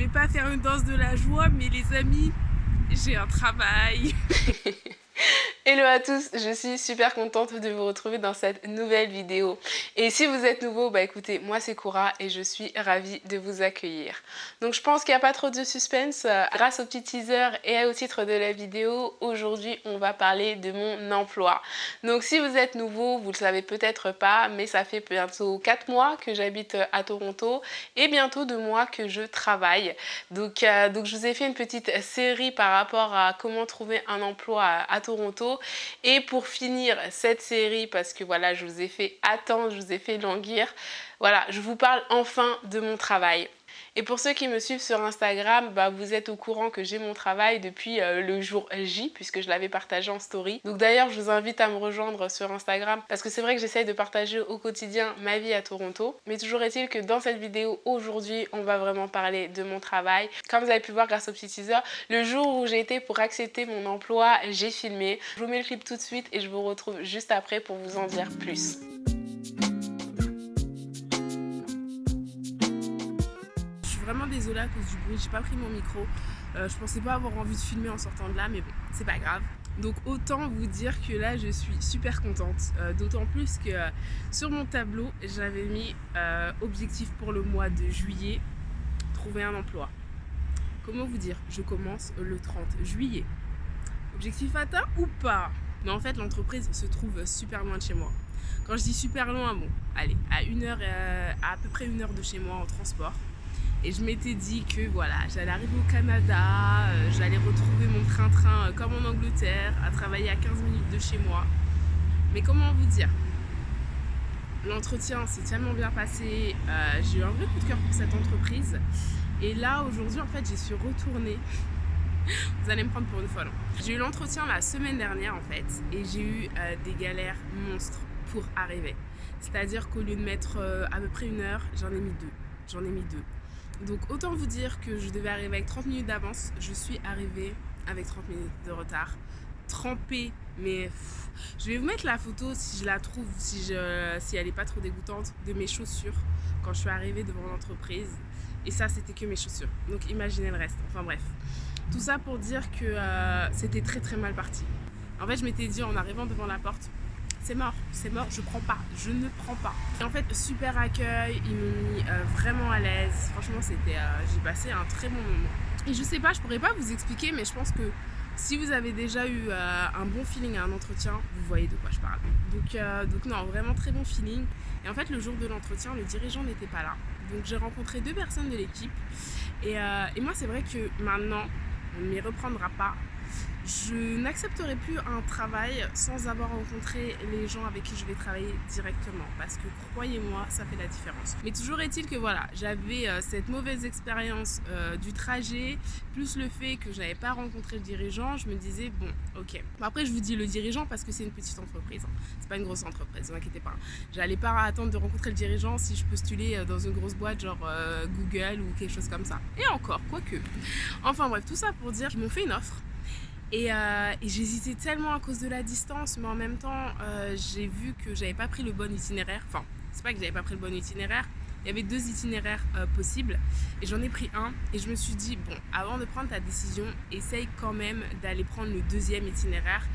vais pas faire une danse de la joie, mais les amis, j'ai un travail. Hello à tous, je suis super contente de vous retrouver dans cette nouvelle vidéo. Et si vous êtes nouveau, bah écoutez, moi c'est Koura et je suis ravie de vous accueillir. Donc je pense qu'il n'y a pas trop de suspense. Grâce au petit teaser et au titre de la vidéo, aujourd'hui on va parler de mon emploi. Donc si vous êtes nouveau, vous le savez peut-être pas, mais ça fait bientôt 4 mois que j'habite à Toronto et bientôt 2 mois que je travaille. Donc je vous ai fait une petite série par rapport à comment trouver un emploi à Toronto. Et pour finir cette série, parce que voilà, je vous ai fait attendre, je vous ai fait languir, voilà, je vous parle enfin de mon travail. Et pour ceux qui me suivent sur Instagram, bah, vous êtes au courant que j'ai mon travail depuis le jour J, puisque je l'avais partagé en story. Donc d'ailleurs, je vous invite à me rejoindre sur Instagram, parce que c'est vrai que j'essaye de partager au quotidien ma vie à Toronto. Mais toujours est-il que dans cette vidéo, aujourd'hui, on va vraiment parler de mon travail. Comme vous avez pu voir grâce au petit teaser, le jour où j'ai été pour accepter mon emploi, j'ai filmé. Je vous mets le clip tout de suite et je vous retrouve juste après pour vous en dire plus. Vraiment désolée à cause du bruit, j'ai pas pris mon micro. Je pensais pas avoir envie de filmer en sortant de là, mais bon, c'est pas grave. Donc autant vous dire que là je suis super contente, d'autant plus que sur mon tableau j'avais mis objectif pour le mois de juillet, trouver un emploi. Comment vous dire, je commence le 30 juillet. Objectif atteint ou pas? Mais en fait l'entreprise se trouve super loin de chez moi. Quand je dis super loin, bon, allez, à peu près 1 heure de chez moi en transport. Et je m'étais dit que voilà, j'allais arriver au Canada, j'allais retrouver mon train-train comme en Angleterre, à travailler à 15 minutes de chez moi. Mais comment vous dire, l'entretien s'est tellement bien passé, j'ai eu un vrai coup de cœur pour cette entreprise. Et là, aujourd'hui, en fait, j'y suis retournée. Vous allez me prendre pour une folle. J'ai eu l'entretien la semaine dernière, en fait, et j'ai eu des galères monstres pour arriver. C'est-à-dire qu'au lieu de mettre à peu près 1 heure, j'en ai mis deux. Donc autant vous dire que je devais arriver avec 30 minutes d'avance, je suis arrivée avec 30 minutes de retard, trempée, mais je vais vous mettre la photo si je la trouve, si elle n'est pas trop dégoûtante, de mes chaussures quand je suis arrivée devant l'entreprise. Et ça, c'était que mes chaussures, donc imaginez le reste, enfin bref. Tout ça pour dire que c'était très très mal parti. En fait, je m'étais dit en arrivant devant la porte, c'est mort, je ne prends pas. Et en fait, super accueil, ils m'ont mis vraiment à l'aise. Franchement, j'ai passé un très bon moment. Et je sais pas, je pourrais pas vous expliquer, mais je pense que si vous avez déjà eu un bon feeling à un entretien, vous voyez de quoi je parle. Donc non, vraiment très bon feeling. Et en fait, le jour de l'entretien, le dirigeant n'était pas là. Donc j'ai rencontré 2 personnes de l'équipe. Et moi, c'est vrai que maintenant, on ne m'y reprendra pas. Je n'accepterai plus un travail sans avoir rencontré les gens avec qui je vais travailler directement, parce que croyez-moi, ça fait la différence. Mais toujours est-il que voilà, j'avais cette mauvaise expérience du trajet, plus le fait que j'avais pas rencontré le dirigeant, je me disais bon, ok. Après, je vous dis le dirigeant parce que c'est une petite entreprise, hein. C'est pas une grosse entreprise, ne vous inquiétez pas. J'allais pas attendre de rencontrer le dirigeant si je postulais dans une grosse boîte genre Google ou quelque chose comme ça. Et encore, quoique. Enfin bref, tout ça pour dire qu'ils m'ont fait une offre. Et j'hésitais tellement à cause de la distance, mais en même temps, j'ai vu que j'avais pas pris le bon itinéraire. Enfin, c'est pas que j'avais pas pris le bon itinéraire, il y avait 2 itinéraires possibles, et j'en ai pris un, et je me suis dit, bon, avant de prendre ta décision, essaye quand même d'aller prendre le 2e itinéraire,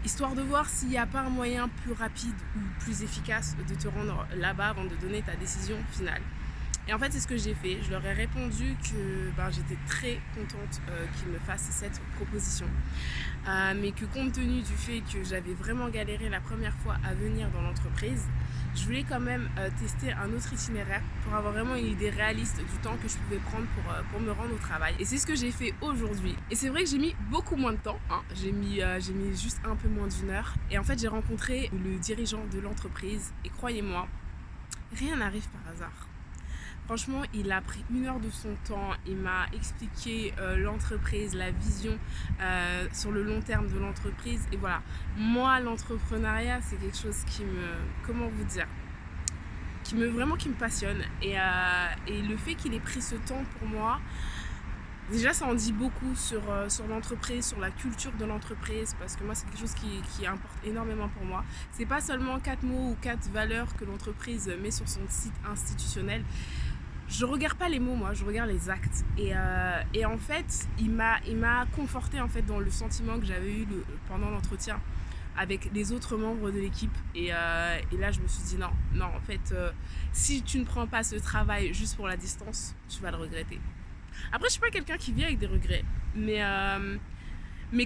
histoire de voir s'il n'y a pas un moyen plus rapide ou plus efficace de te rendre là-bas avant de donner ta décision finale. Et en fait, c'est ce que j'ai fait. Je leur ai répondu que j'étais très contente qu'ils me fassent cette proposition. Mais que compte tenu du fait que j'avais vraiment galéré la première fois à venir dans l'entreprise, je voulais quand même tester un autre itinéraire pour avoir vraiment une idée réaliste du temps que je pouvais prendre pour me rendre au travail. Et c'est ce que j'ai fait aujourd'hui. Et c'est vrai que j'ai mis beaucoup moins de temps, hein. J'ai mis juste un peu moins d'1 heure. Et en fait, j'ai rencontré le dirigeant de l'entreprise. Et croyez-moi, rien n'arrive par hasard. Franchement, il a pris 1 heure de son temps, il m'a expliqué l'entreprise, la vision sur le long terme de l'entreprise. Et voilà, moi, l'entrepreneuriat, c'est quelque chose qui me passionne. Et le fait qu'il ait pris ce temps pour moi, déjà, ça en dit beaucoup sur l'entreprise, sur la culture de l'entreprise, parce que moi, c'est quelque chose qui importe énormément pour moi. C'est pas seulement 4 mots ou 4 valeurs que l'entreprise met sur son site institutionnel. je regarde pas les mots, moi, je regarde les actes. Et en fait, il m'a conforté en fait dans le sentiment que j'avais eu pendant l'entretien avec les autres membres de l'équipe. Et là, je me suis dit non, en fait, si tu ne prends pas ce travail juste pour la distance, tu vas le regretter. Après, je suis pas quelqu'un qui vit avec des regrets, mais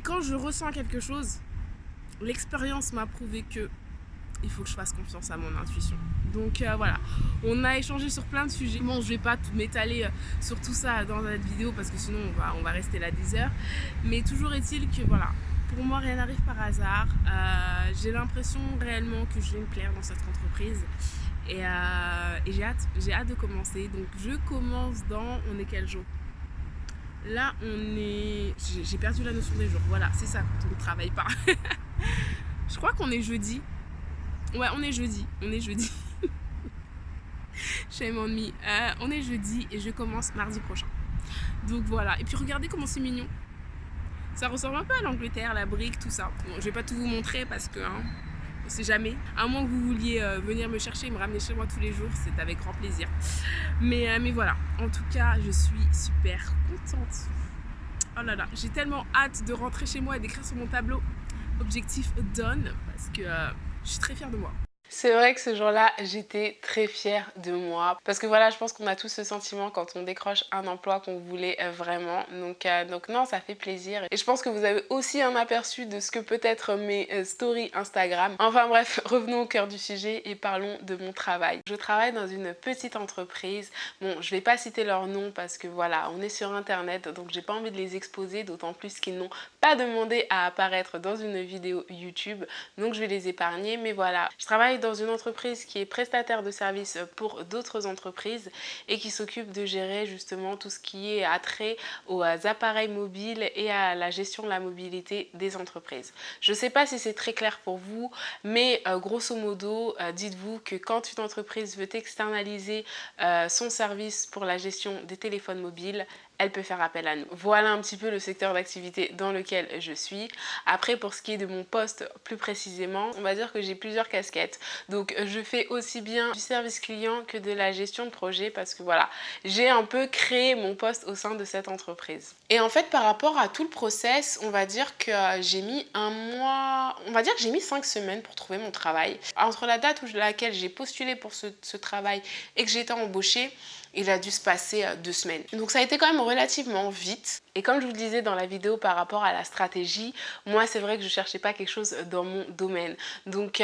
quand je ressens quelque chose, l'expérience m'a prouvé que il faut que je fasse confiance à mon intuition. Donc voilà, on a échangé sur plein de sujets. Bon, je vais pas m'étaler sur tout ça dans cette vidéo parce que sinon on va rester là 10 heures. Mais toujours est-il que voilà, pour moi rien n'arrive par hasard. J'ai l'impression réellement que je vais me plaire dans cette entreprise. Et j'ai hâte de commencer. Donc je commence on est quel jour? Là on est... J'ai perdu la notion des jours. Voilà, c'est ça quand on ne travaille pas. Je crois qu'on est jeudi. Ouais, on est jeudi. Shame on me. On est jeudi et je commence mardi prochain. Donc voilà. Et puis regardez comment c'est mignon. Ça ressemble un peu à l'Angleterre, la brique, tout ça. Bon, je vais pas tout vous montrer parce que on sait jamais. À moins que vous vouliez venir me chercher et me ramener chez moi tous les jours, c'est avec grand plaisir. Mais voilà. En tout cas, je suis super contente. Oh là là, j'ai tellement hâte de rentrer chez moi et d'écrire sur mon tableau objectif done parce que je suis très fière de moi. C'est vrai que ce jour-là, j'étais très fière de moi. Parce que voilà, je pense qu'on a tous ce sentiment quand on décroche un emploi qu'on voulait vraiment. Donc non, ça fait plaisir. Et je pense que vous avez aussi un aperçu de ce que peut être mes stories Instagram. Enfin bref, revenons au cœur du sujet et parlons de mon travail. Je travaille dans une petite entreprise. Bon, je vais pas citer leur nom parce que voilà, on est sur internet, donc j'ai pas envie de les exposer, d'autant plus qu'ils n'ont pas demandé à apparaître dans une vidéo YouTube. Donc je vais les épargner, mais voilà. Je travaille dans une entreprise qui est prestataire de services pour d'autres entreprises et qui s'occupe de gérer justement tout ce qui est attrait aux appareils mobiles et à la gestion de la mobilité des entreprises. Je ne sais pas si c'est très clair pour vous, mais grosso modo, dites-vous que quand une entreprise veut externaliser son service pour la gestion des téléphones mobiles, elle peut faire appel à nous. Voilà un petit peu le secteur d'activité dans lequel je suis. Après, pour ce qui est de mon poste plus précisément, on va dire que j'ai plusieurs casquettes. Donc, je fais aussi bien du service client que de la gestion de projet parce que voilà, j'ai un peu créé mon poste au sein de cette entreprise. Et en fait, par rapport à tout le process, on va dire que j'ai mis un mois, on va dire que j'ai mis 5 semaines pour trouver mon travail. Entre la date à laquelle j'ai postulé pour ce travail et que j'ai été embauchée, il a dû se passer 2 semaines. Donc ça a été quand même relativement vite. Et comme je vous le disais dans la vidéo par rapport à la stratégie, moi c'est vrai que je cherchais pas quelque chose dans mon domaine. Donc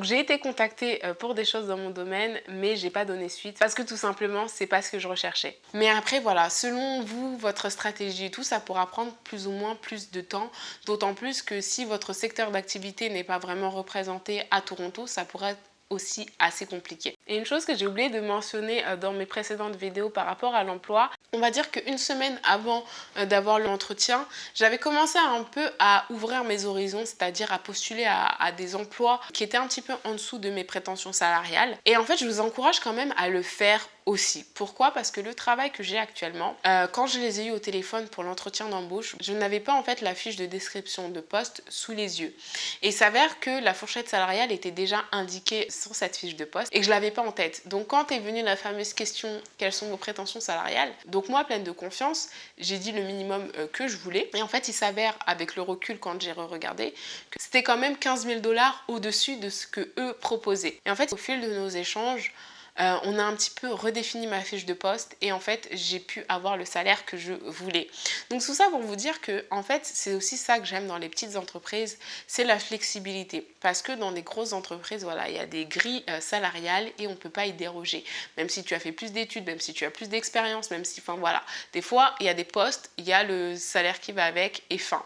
j'ai été contactée pour des choses dans mon domaine, mais j'ai pas donné suite parce que tout simplement c'est pas ce que je recherchais. Mais après voilà, selon vous, votre stratégie et tout, ça pourra prendre plus ou moins plus de temps. D'autant plus que si votre secteur d'activité n'est pas vraiment représenté à Toronto, ça pourrait être aussi assez compliqué. Et une chose que j'ai oublié de mentionner dans mes précédentes vidéos par rapport à l'emploi, on va dire qu'une semaine avant d'avoir l'entretien, j'avais commencé un peu à ouvrir mes horizons, c'est-à-dire à postuler à des emplois qui étaient un petit peu en dessous de mes prétentions salariales. Et en fait, je vous encourage quand même à le faire aussi. Pourquoi? Parce que le travail que j'ai actuellement, quand je les ai eu au téléphone pour l'entretien d'embauche, je n'avais pas en fait la fiche de description de poste sous les yeux. Et il s'avère que la fourchette salariale était déjà indiquée sur cette fiche de poste et que je l'avais pas en tête. Donc quand est venue la fameuse question quelles sont vos prétentions salariales, donc moi pleine de confiance, j'ai dit le minimum que je voulais. Et en fait il s'avère avec le recul quand j'ai re-regardé que c'était quand même 15 000 $ au-dessus de ce que eux proposaient. Et en fait au fil de nos échanges, on a un petit peu redéfini ma fiche de poste et en fait j'ai pu avoir le salaire que je voulais. Donc tout ça pour vous dire que en fait c'est aussi ça que j'aime dans les petites entreprises, c'est la flexibilité. Parce que dans les grosses entreprises, voilà, il y a des grilles salariales et on ne peut pas y déroger. Même si tu as fait plus d'études, même si tu as plus d'expérience, même si, enfin voilà, des fois il y a des postes, il y a le salaire qui va avec et fin.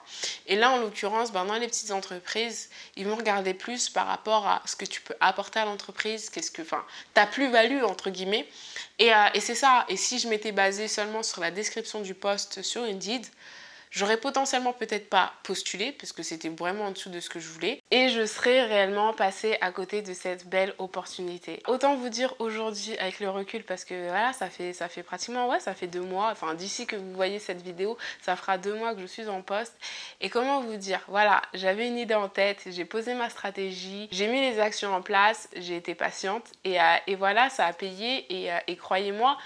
Et là en l'occurrence, dans les petites entreprises, ils vont regarder plus par rapport à ce que tu peux apporter à l'entreprise, qu'est-ce que, enfin, ta plus-value entre guillemets, et c'est ça. Et si je m'étais basée seulement sur la description du poste sur Indeed, j'aurais potentiellement peut-être pas postulé parce que c'était vraiment en dessous de ce que je voulais et je serais réellement passée à côté de cette belle opportunité. Autant vous dire aujourd'hui avec le recul parce que voilà, ça fait pratiquement, ouais, ça fait 2 mois, enfin d'ici que vous voyez cette vidéo, ça fera 2 mois que je suis en poste. Et comment vous dire, voilà, j'avais une idée en tête, j'ai posé ma stratégie, j'ai mis les actions en place, j'ai été patiente et voilà, ça a payé et croyez-moi,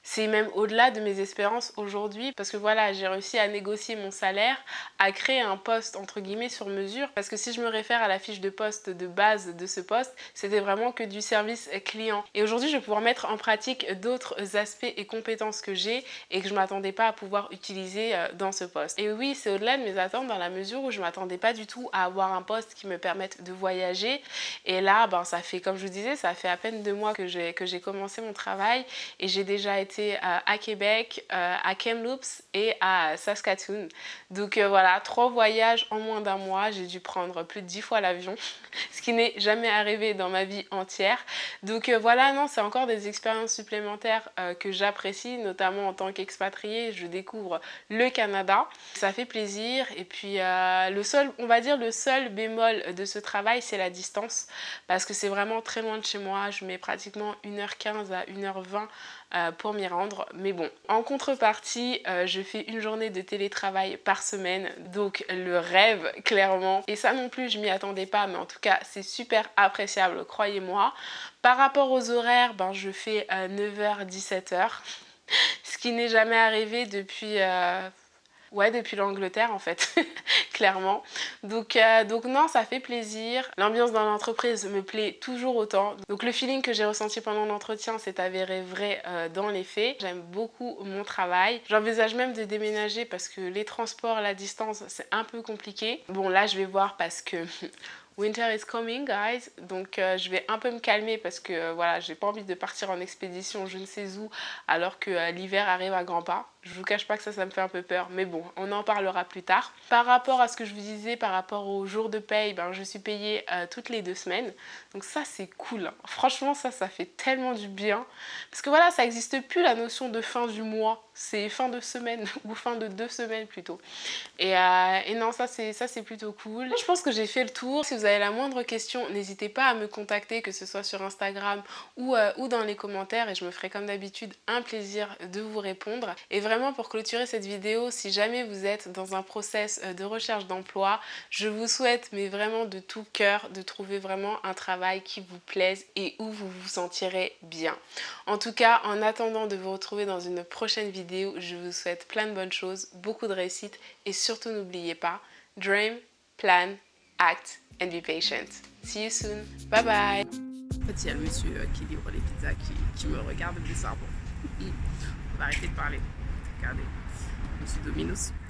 C'est même au-delà de mes espérances aujourd'hui parce que voilà, j'ai réussi à négocier mon salaire, à créer un poste entre guillemets sur mesure parce que si je me réfère à la fiche de poste de base de ce poste, c'était vraiment que du service client. Et aujourd'hui, je vais pouvoir mettre en pratique d'autres aspects et compétences que j'ai et que je ne m'attendais pas à pouvoir utiliser dans ce poste. Et oui, c'est au-delà de mes attentes dans la mesure où je ne m'attendais pas du tout à avoir un poste qui me permette de voyager. Et là, ben, ça fait, comme je vous disais, ça fait à peine 2 mois que j'ai commencé mon travail et j'ai déjà été à Québec, à Kamloops et à Saskatoon. Donc voilà, 3 voyages en moins d'1 mois. J'ai dû prendre plus de 10 fois l'avion, ce qui n'est jamais arrivé dans ma vie entière. Donc voilà, non, c'est encore des expériences supplémentaires que j'apprécie, notamment en tant qu'expatriée. Je découvre le Canada. Ça fait plaisir. Et puis on va dire le seul bémol de ce travail, c'est la distance. Parce que c'est vraiment très loin de chez moi. Je mets pratiquement 1h15 à 1h20 pour m'y rendre. Mais bon, en contrepartie, je fais une journée de télétravail par semaine. Donc le rêve, clairement. Et ça non plus, je m'y attendais pas. Mais en tout cas, c'est super appréciable, croyez-moi. Par rapport aux horaires, ben, je fais 9h-17h. Ce qui n'est jamais arrivé depuis... Ouais, depuis l'Angleterre en fait, clairement. Donc non, ça fait plaisir. L'ambiance dans l'entreprise me plaît toujours autant. Donc le feeling que j'ai ressenti pendant l'entretien s'est avéré vrai dans les faits. J'aime beaucoup mon travail. J'envisage même de déménager parce que les transports, la distance, c'est un peu compliqué. Bon, là, je vais voir parce que... Winter is coming, guys. Donc je vais un peu me calmer parce que voilà, j'ai pas envie de partir en expédition je ne sais où alors que l'hiver arrive à grands pas. Je vous cache pas que ça me fait un peu peur, mais bon, on en parlera plus tard. Par rapport à ce que je vous disais, par rapport aux jours de paye, ben, je suis payée toutes les 2 semaines. Donc ça, c'est cool. Hein. Franchement, ça fait tellement du bien. Parce que voilà, ça n'existe plus la notion de fin du mois. C'est fin de semaine ou fin de 2 semaines plutôt. Et non, ça c'est plutôt cool. Je pense que j'ai fait le tour. Si vous avez la moindre question, n'hésitez pas à me contacter, que ce soit sur Instagram ou dans les commentaires. Et je me ferai comme d'habitude un plaisir de vous répondre. Et vraiment pour clôturer cette vidéo, si jamais vous êtes dans un process de recherche d'emploi, je vous souhaite mais vraiment de tout cœur de trouver vraiment un travail qui vous plaise et où vous vous sentirez bien. En tout cas, en attendant de vous retrouver dans une prochaine vidéo, je vous souhaite plein de bonnes choses, beaucoup de réussite et surtout n'oubliez pas, dream, plan, act and be patient. See you soon. Bye bye. En fait, il y a le monsieur qui livre les pizzas qui me regarde bizarrement. On va arrêter de parler. Regardez, monsieur Domino's.